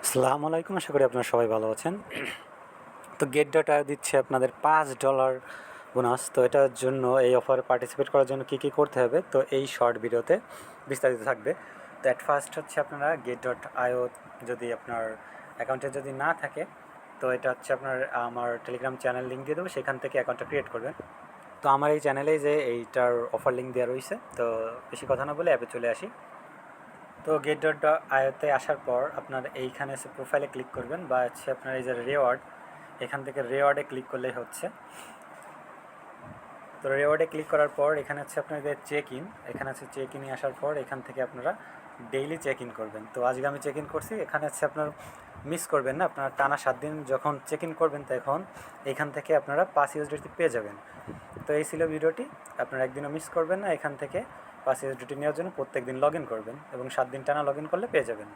আসসালামু আলাইকুম। আশা করি আপনারা সবাই ভালো আছেন। তো গেট ডট আইও দিচ্ছে আপনাদের $5 বোনাস। তো এটার জন্য এই অফারে পার্টিসিপেট করার জন্য কী করতে হবে, তো এই শর্ট ভিডিওতে বিস্তারিত থাকবে। তো অ্যাট ফার্স্ট হচ্ছে আপনারা গেট ডট আইও যদি আপনার অ্যাকাউন্টে যদি না থাকে, তো এটা হচ্ছে আপনার আমার টেলিগ্রাম চ্যানেল লিঙ্ক দিয়ে দেবো, সেখান থেকে অ্যাকাউন্টটা ক্রিয়েট করবেন। তো আমার এই চ্যানেলেই যে এইটার অফার লিঙ্ক দেওয়া রয়েছে। তো বেশি কথা না বলে অ্যাপে চলে আসি। তো গেট ডট আইওতে আসার পর আপনার এইখানে এসে প্রোফাইলে ক্লিক করবেন, বা হচ্ছে আপনার এই যে রেওয়ার্ড, এখান থেকে রেওয়ার্ডে ক্লিক করলেই হচ্ছে। তো রেওয়ার্ডে ক্লিক করার পর এখানে হচ্ছে আপনাদের চেক ইন, এখানে হচ্ছে চেক ইনে আসার পর এখান থেকে আপনারা ডেইলি চেক ইন করবেন। তো আজকে আমি চেক ইন করছি। এখানে হচ্ছে আপনার মিস করবেন না, আপনার টানা 7 দিন যখন চেক ইন করবেন তখন এখান থেকে আপনারা $5 পেয়ে যাবেন। তো এই ছিল ভিডিওটি। আপনারা একদিনও মিস করবেন না। এখান থেকে $5 নেওয়ার জন্য প্রত্যেক দিন লগ ইন করবেন এবং 7 দিন টানা লগ ইন করলে পেয়ে যাবেন।